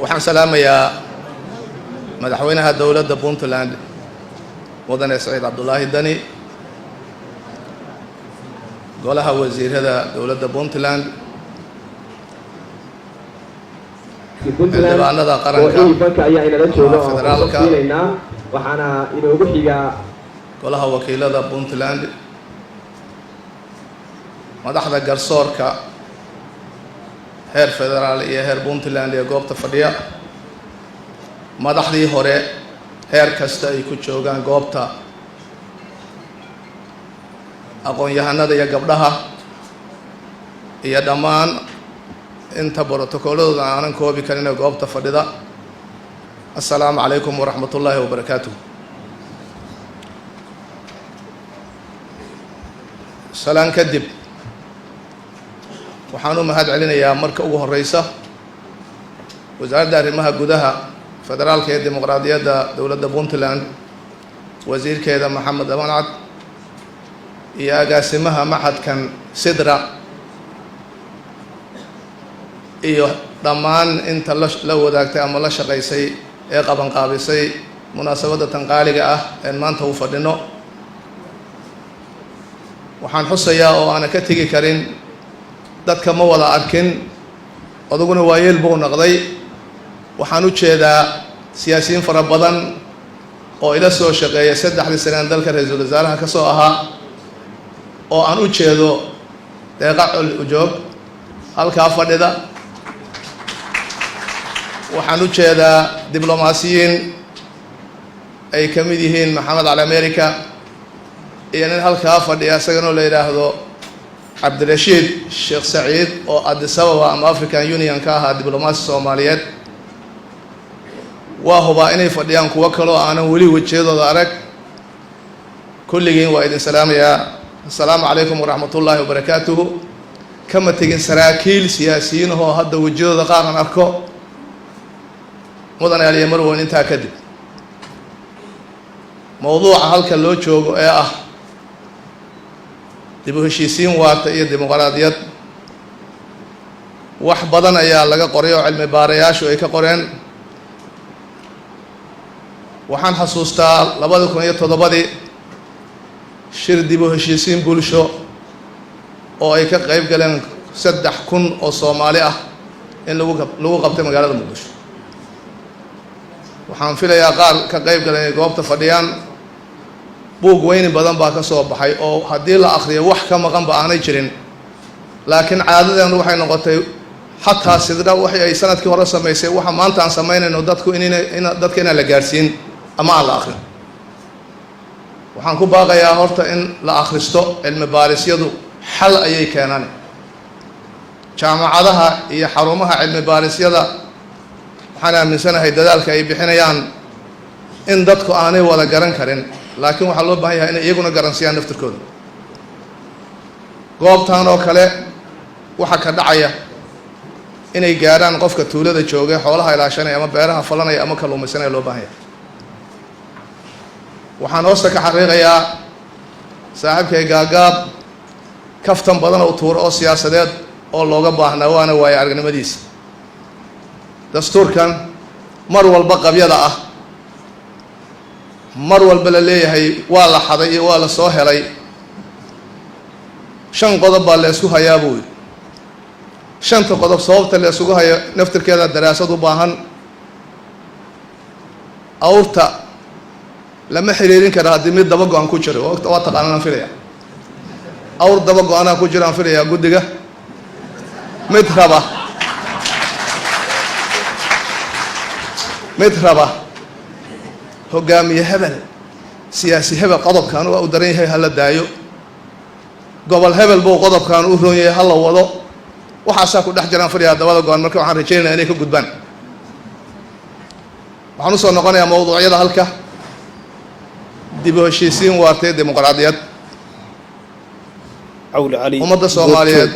waxaan salaamayaa madaxweynaha dowladda Puntland mudane Saciid Cabdullaahi Dani, golaha wasiirada dowladda Puntland, xildhibaanada qaranka federaalka, waxaana inoogu xiga golaha wakiilada Puntland, madaxda garsoorka heer federaal iyo heer Puntland ee goobta fadhiya, madaxdii hore heer kasta ay ku joogaan goobta, aqoon-yahanada iyo gabdhaha, iyo dhammaan inta borotokoladooda aanan koobi karin ee goobta fadhida. Assalaamu calaykum waraxmatullaahi wabarakaatuh. salaan kadib waxaan u mahad celinayaa marka ugu horeysa wasaaradda arrimaha gudaha federaalka ee dimuqraadiyadda dowladda Puntland, wasiirkeeda Maxamed Amancad, iyo agaasimaha maxadkan Sidra, iyo dhammaan inta la wadaagtay ama la shaqaysay ee qabanqaabisay munaasabadda tan qaaliga ah ee maanta u fadhino. waxaan xusayaa oo aan ka tegi karin, dadka ma wada arkin, aduguna waayeel buu noqday. waxaan u jeedaa siyaasiyiin fara badan oo ila soo shaqeeya 3 sanaan dalka ra'iisul wasaaraha ka soo ahaa, oo aan u jeedo deeqa ujoog halkaa fadhida. waxaan u jeedaa diblomaasiyiin ay ka mid yihiin Maxamed Cali America, iyo nin halkaa fadhiya isagana la yiraahdo Cabdirashiid Sheekh Saciid oo Addis Ababa ama African Union ka ahaa diblomaasi Soomaaliyeed. waa hubaa inay fadhiyaan kuwa kale oo aanan weli wajiyadooda arag. kulligiin waa idin salaamayaa. assalaamu calaykum waraxmatullaahi wabarakaatuhu. kama tegin saraakiil siyaasiyiin oo hadda wajiyadooda qaaran arko. mudan aliya marweyn intaa kadib, mowduuca halka loo joogo ee ah dib u heshiisiin waarta iyo dimuqraadiyad, wax badan ayaa laga qoray oo cilmi baarayaashu ay ka qoreen. waxaan xasuustaa 2007 shir dib u heshiisiin bulsho oo ay ka qayb galeen 3,000 oo Soomaali ah in lagu qabtay magaalada Muqdisho. waxaan filayaa qaar ka qayb galay inay goobta fadhiyaan. buug weyni badan baa ka soo baxay oo haddii la akhriyo wax ka maqanba aanay jirin, laakiin caadadeenu waxay noqotay xataa sidra waxay ay sanadkii hore samaysay waxa maanta aan samaynayno dadku dadka inaan la gaarsiin ama aan la akhrin. waxaan ku baaqayaa horta in la akhristo. cilmi baarisyadu xal ayay keenaan. jaamacadaha iyo xarumaha cilmi baarisyada waxaan aaminsanahay dadaalka ay bixinayaan in dadku aanay wada garan karin, laakiin waxaa loo baahan yahay inay iyaguna garansiyaan naftirkooda. goobtan oo kale waxa ka dhacaya inay gaaraan qofka tuulada jooga, xoolaha ilaashanaya ama beeraha falanaya ama kalluumaysanaya loo baahan yahay. waxaan hoosta ka xariiqayaa saaxiibkay Gaagaab kaftan badan oo tuuro oo siyaasadeed oo looga baahnaa, waana waayo aragnimadiisa. dastuurkan mar walba qabyada ah, mar walba la leeyahay waa la xaday iyo waa la soo helay. 5 qodob baa la isku hayaa buu yidhi. 5 qodob sababta la isugu hayo naftirkeeda daraasad u baahan. awrta lama xiriirin kara haddii mid daba go-an ku jiro. waa taqaanaan filaya awr daba go-anaa ku jiraan filayaa guddiga. mid raba hogaamiye hebel, siyaasi hebel qodobkan waa u daran yahay hala daayo, gobol hebel buu qodobkan u roon yahay hala wado. waxaasaa ku dhex jiraan fadhiyaa dabada go-an. marka waxaan rajaynayaa inay ka gudbaan. waxaan usoo noqonayaa mowduucyada halka dib u heshiisiin waartay dimuqraadiyad. ummadda Soomaaliyeed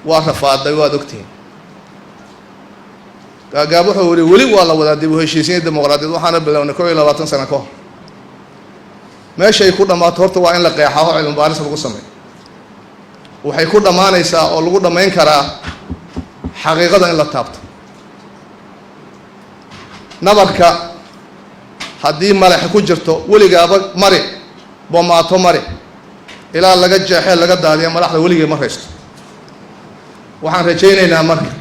waa rafaaday, waad ogtihiin. Gaagaab wuxuu yidhi weli waa la wadaa dib u heshiisiin dimuqraadiyad. waxaana bilownay 21 sano ka hor. meeshay ku dhammaato horta waa in la qeexaa oo cilmi baaris lagu sameeyo. waxay ku dhammaanaysaa oo lagu dhammayn karaa xaqiiqada in la taabto. nabarka haddii malax ku jirto weligaaba mari boomaato mari ilaa laga jeexee laga daadiya madaxda weligay ma raysto. waxaan rajaynaynaa marka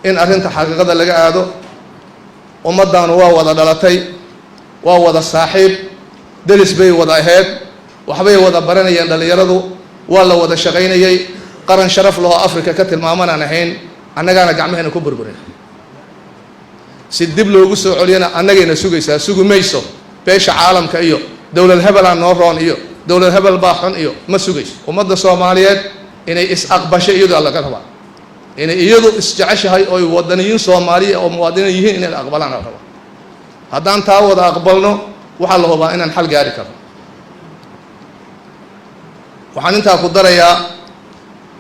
in arrinta xaqiiqada laga aado. ummaddaanu waa wada dhalatay, waa wada saaxiib, deris bay wada ahayd, waxbay wada baranayeen dhallinyaradu, waa la wada shaqaynayay. qaran sharaf lahoo afrika ka tilmaamanaan ahayn, annagaana gacmaheena ku burburin. si dib loogu soo celiyana annagayna sugaysaa, sugi mayso beesha caalamka iyo dowlad hebelaa noo roon iyo dowlad hebel baa xun iyo ma sugayso. ummadda soomaaliyeed inay is-aqbasho iyadu laga rabaa, inay iyadu isjeceshahay ooy wadaniyiin soomaaliya oo muwaadiniin yihiin inay aqbalaan la rabaa. haddaan taa wada aqbalno waxaa la hubaa inaan xal gaari karno. waxaan intaa ku darayaa,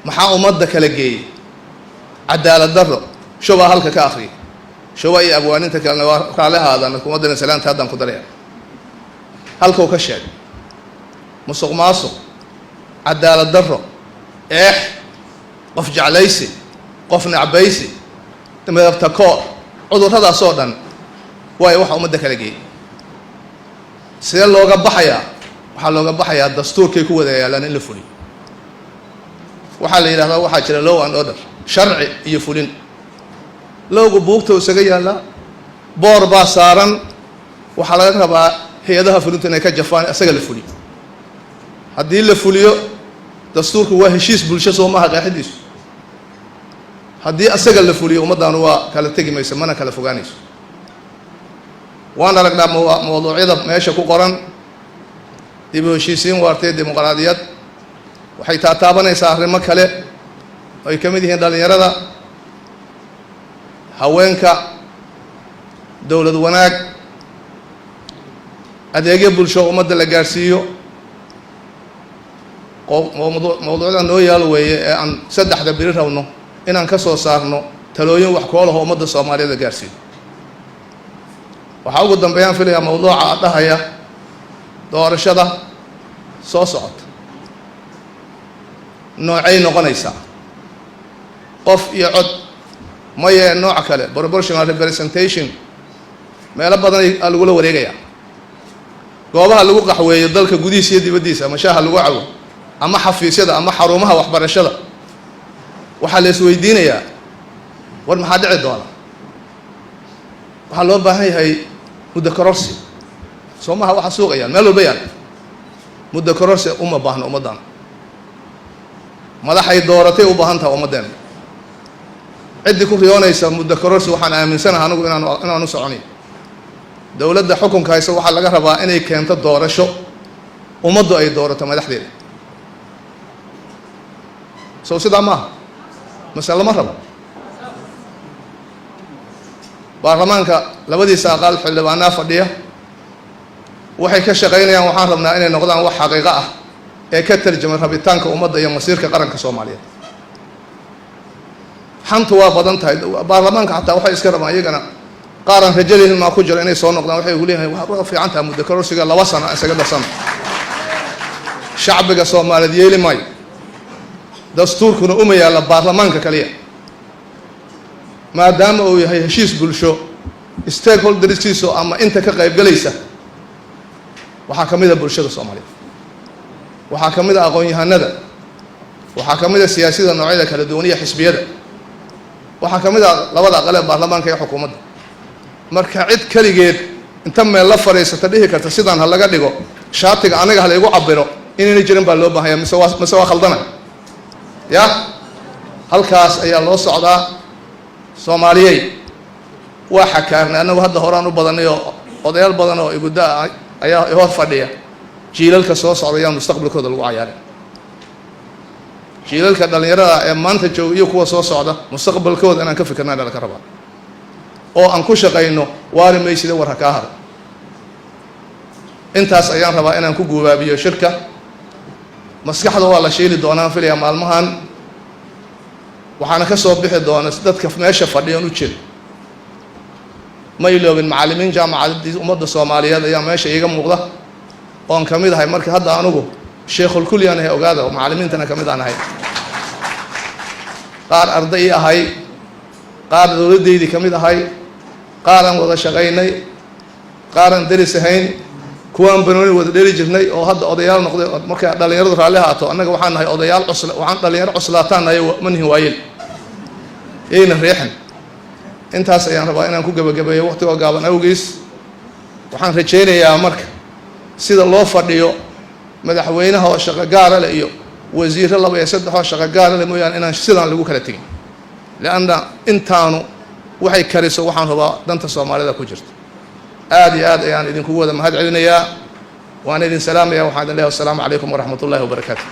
maxaa ummadda kala geeyey? cadaalad darro. shubaa halka ka akriya, shuba iyo abwaaninta kalena waa kaale ahaadaan xukuumaddana salaanta haddaan ku daraya. halkuu ka sheegay musuq maasuq, cadaalad darro, eex, qof jeclaysi, qof nacbaysi, midabta koor, cudurradaasoo dhan waayo waxa ummadda kala geeyey. sidee looga baxayaa? waxaa looga baxayaa dastuurkay ku wada yaalaan in la fuliyo. waxaa la yidhahdaa waxaa jira law and order, sharci iyo fulin. lowga buugta isaga yaallaa, boor baa saaran, waxaa laga rabaa hay-adaha fulinta inay ka jafaan isaga la fuliyo. haddii la fuliyo, dastuurku waa heshiis bulsho soo maaha qeexidiisu. haddii isaga la fuliyo ummaddaanu waa kala tegi mayso, mana kala fogaanayso. waan aragnaa mawduucyada meesha ku qoran. dib u heshiisiin waartay dimuqraadiyad waxay taataabanaysaa arrimo kale oo ay ka mid yihiin dhallinyarada, haweenka, dowlad wanaag, adeegyo bulsho ummadda la gaarsiiyo. mawduucyada noo yaal weeye ee aan saddexda biri rabno inaan ka soo saarno talooyin wax koolaho ummadda soomaaliyeed la gaarsiiyo. waxaa ugu dambeeyaan filayaa mawduuca dhahaya doorashada soo socota noocay noqonaysaa? qof iyo cod maye nooc kale, proportional representation. meelo badan aa lagula wareegayaa. goobaha lagu qaxweeyo dalka gudihiisa iyo dibaddiisa, ama shaaha lagu cabo, ama xafiisyada, ama xarumaha waxbarashada, waxaa la isweydiinayaa war maxaa dhici doona? waxaa loo baahan yahay muddo kororsi. soo maha waxa suuqayaan meel walba yaal. muddo kororsi uma baahno ummaddan. madaxay dooratay u baahan taha ummaddeena. ciddii ku riyoonaysa muddo kororsi waxaan aaminsanaha anigu inaanu soconin. dowladda xukunka haysa waxaa laga rabaa inay keento doorasho, ummaddu ay doorato madaxdeeda. sow sidaa maaha? mase lama rabo? baarlamaanka labadiisa aqaal xildhibaanaa fadhiya, waxay ka shaqaynayaan waxaan rabnaa inay noqdaan wax xaqiiqo ah ee ka tarjama rabitaanka ummadda iyo masiirka qaranka soomaaliyeed. xantu waa badan tahay. baarlamaanka xataa waxay iska rabaan iyagana qaaran rajalihin maa ku jiro inay soo noqdaan. waxay ugu leeyahay waa fiican tahay muddo kororsiga 2 sano isaga darsano. shacbiga soomaaliyeed yeeli maayo. dastuurkuna uma yaalla baarlamaanka kaliya, maadaama uu yahay heshiis bulsho. stakeholderskiisu ama inta ka qaybgalaysa waxaa ka mid a bulshada soomaaliyeed, waxaa ka mid a aqoon-yahanada, waxaa ka mid a siyaasada noocyada kala duwan iyo xisbiyada, waxaa ka mid a labada aqal ee baarlamaanka iyo xukuumadda. marka cid keligeed inta meel la fadhiisata dhihi karta sidaan ha laga dhigo, shaatiga anaga ha laygu cabiro, inayna jirin baa loo baahanya. mise waa khaldana ya? halkaas ayaa loo socdaa. soomaaliyey waa xakaarnay. annagu hadda horaan u badanay oo odayaal badan oo igudda ayaa hor fadhiya. jiilalka soo socda ayaa mustaqbalkooda lagu cayaaray. jiilalka dhallinyarada ee maanta jooga iyo kuwa soo socda mustaqbalkooda inaan ka fikirnaa dhalka rabaa, oo aan ku shaqayno waari maysida war ha kaa haro. intaas ayaan rabaa inaan ku guubaabiyo shirka. maskaxda waa la shiili doonaan filaya maalmahan, waxaana ka soo bixi doona dadka meesha fadhiyan u jira. ma iloobin macallimiin jaamacaddii ummadda soomaaliyeed ayaa meesha iiga muuqda oon ka mid ahay. marka hadda anugu sheekhul kuliyaan ahay, ogaada, oo macallimiintana ka mid aan ahay. qaar arday ahay, qaar dowladdaydii ka mid ahay, qaaran wada shaqaynay qaaran daris ahayn kuwaan banooni wada dheli jirnay oo hadda odayaal noqday marka dhalinyaradu raalli haato annaga waxaan nahay odayaal waxaan dhalinyaro cuslaataan nahay manihin waayeel yayna riixin intaas ayaan rabaa inaan ku gabagabeeyo waqtigoo gaaban awgiis waxaan rajaynayaa marka sida loo fadhiyo madaxweynaha oo shaqo gaara leh iyo wasiirro 2 iyo 3 oo shaqo gaara leh mooyaan inaan sidaan lagu kala tegin lianna intaanu waxay kariso waxaan rabaa danta Soomaalida ku jirto aad iyo aad ayaan idinku wada mahad celinayaa waan idin salaamayaa waxaan idin leeyahay assalaamu calaykum waraxmatullaahi wabarakaatuh